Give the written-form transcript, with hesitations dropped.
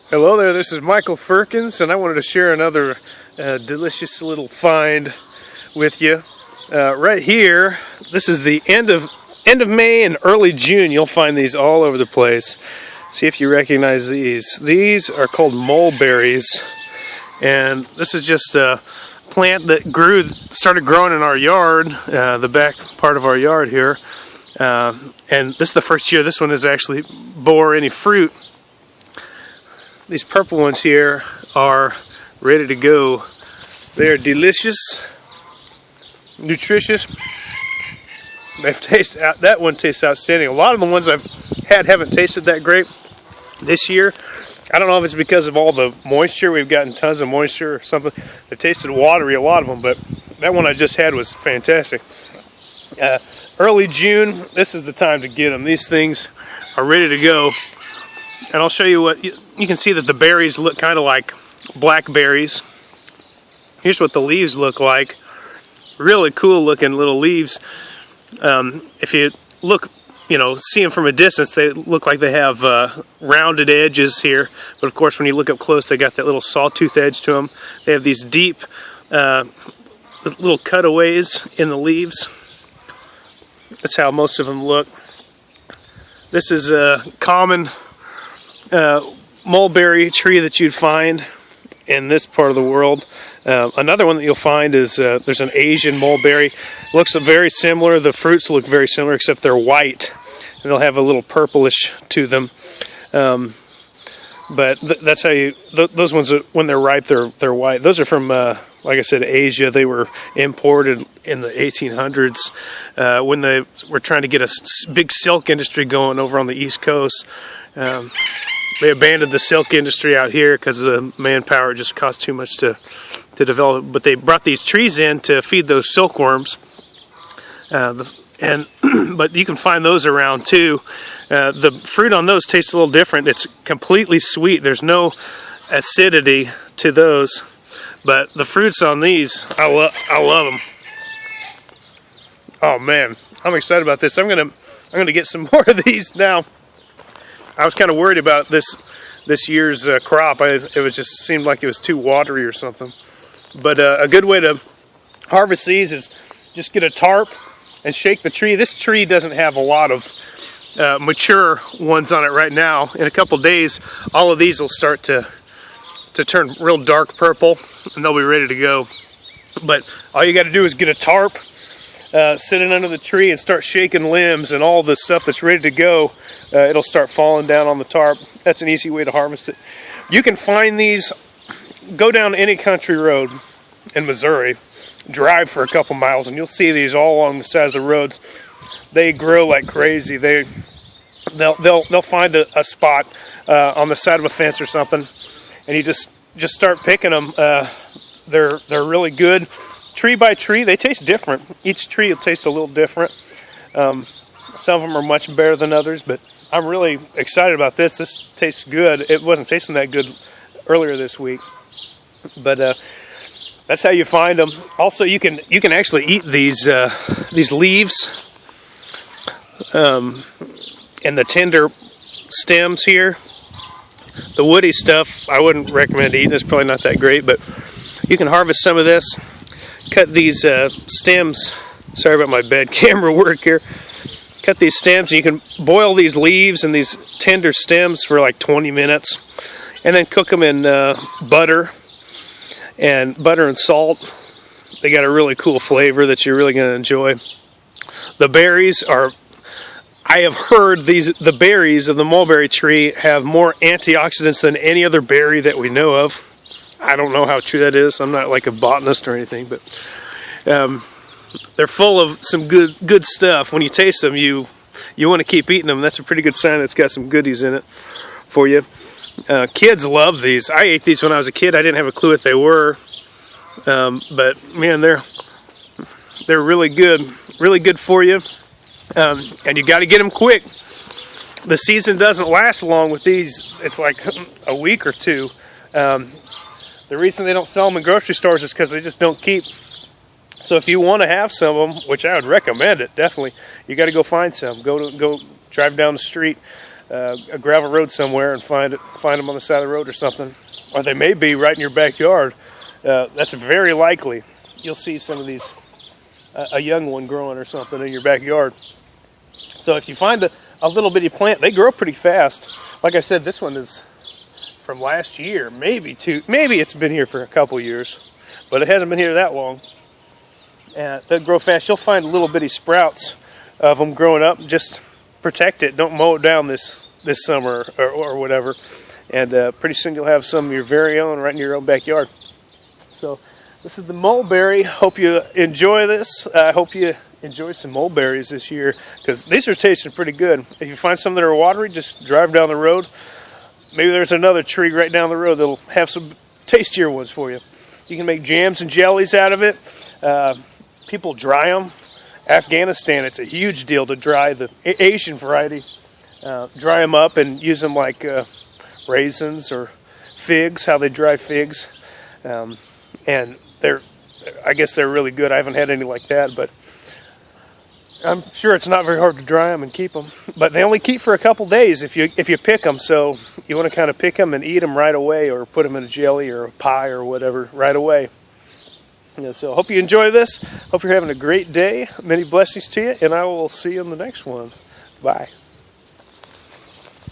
Hello there, this is Michael Firkins, and I wanted to share another delicious little find with you. Right here, this is the end of May and early June. You'll find these all over the place. See if you recognize these. These are called mulberries, and this is just a plant that started growing in our yard, the back part of our yard here. And this is the first year this one has actually bore any fruit. These purple ones here are ready to go. They are delicious, nutritious. That one tastes outstanding. A lot of the ones I've had haven't tasted that great this year. I don't know if it's because of all the moisture. We've gotten tons of moisture or something. They've tasted watery, a lot of them, but that one I just had was fantastic. Early June, this is the time to get them. These things are ready to go. And I'll show you what, you can see that the berries look kind of like blackberries. Here's what the leaves look like. Really cool looking little leaves. If you look, see them from a distance, they look like they have rounded edges here. But of course, when you look up close, they got that little sawtooth edge to them. They have these deep little cutaways in the leaves. That's how most of them look. This is a common mulberry tree that you'd find in this part of the world. Another one that you'll find is there's an Asian mulberry. Looks very similar. The fruits look very similar, except they're white, and they'll have a little purplish to them. But that's how those ones, when they're ripe, they're white. Those are from, like I said, Asia. They were imported in the 1800s when they were trying to get a big silk industry going over on the East Coast. They abandoned the silk industry out here because the manpower just cost too much to develop. But they brought these trees in to feed those silkworms. But you can find those around too. The fruit on those tastes a little different. It's completely sweet. There's no acidity to those. But the fruits on these, I love them. Oh man, I'm excited about this. I'm gonna get some more of these now. I was kind of worried about this year's crop. It was just seemed like it was too watery or something. But a good way to harvest these is just get a tarp and shake the tree. This tree doesn't have a lot of mature ones on it right now. In a couple days, all of these will start to turn real dark purple, and they'll be ready to go. But all you got to do is get a tarp, sit it under the tree, and start shaking limbs, and all the stuff that's ready to go, it'll start falling down on the tarp. That's an easy way to harvest it. You can find these. Go down any country road in Missouri, drive for a couple miles, and you'll see these all along the side of the roads. They grow like crazy. They'll find a spot on the side of a fence or something, and you just start picking them. They're really good. Tree by tree, they taste different. Each tree will taste a little different. Some of them are much better than others, but I'm really excited about this. This tastes good. It wasn't tasting that good earlier this week, but that's how you find them. Also, you can actually eat these leaves and the tender stems here. The woody stuff I wouldn't recommend eating. It's probably not that great, but you can harvest some of this. Cut these stems. Sorry about my bad camera work here. Cut these stems, and you can boil these leaves and these tender stems for like 20 minutes, and then cook them in butter and salt. They got a really cool flavor that you're really going to enjoy. The berries are, I have heard the berries of the mulberry tree have more antioxidants than any other berry that we know of. I don't know how true that is. I'm not like a botanist or anything, but they're full of some good stuff. When you taste them, you want to keep eating them. That's a pretty good sign it's got some goodies in it for you. Kids love these. I ate these when I was a kid. I didn't have a clue what they were, but man, they're really good for you. And you got to get them quick. The season doesn't last long with these. It's like a week or two. The reason they don't sell them in grocery stores is because they just don't keep. So if you want to have some of them, which I would recommend it, definitely, you got to go find some. Go drive down the street. a gravel road somewhere and find them on the side of the road or something. Or they may be right in your backyard. That's very likely. You'll see some of these, a young one growing or something in your backyard. So if you find a little bitty plant, they grow pretty fast. Like I said, this one is from last year, maybe it's been here for a couple years, but it hasn't been here that long. And they'll grow fast. You'll find little bitty sprouts of them growing up. Just protect it. Don't mow it down this summer or whatever. And pretty soon you'll have some of your very own right in your own backyard. So this is the mulberry. Hope you enjoy this. I hope you enjoy some mulberries this year, because these are tasting pretty good. If you find some that are watery, just drive down the road. Maybe there's another tree right down the road that'll have some tastier ones for you. You can make jams and jellies out of it. People dry them. Afghanistan, it's a huge deal to dry the Asian variety. Dry them up and use them like raisins or figs, how they dry figs. And I guess they're really good. I haven't had any like that, but I'm sure it's not very hard to dry them and keep them. But they only keep for a couple days if you pick them. So you want to kind of pick them and eat them right away, or put them in a jelly or a pie or whatever right away. So I hope you enjoy this. Hope you're having a great day. Many blessings to you, and I will see you in the next one. Bye.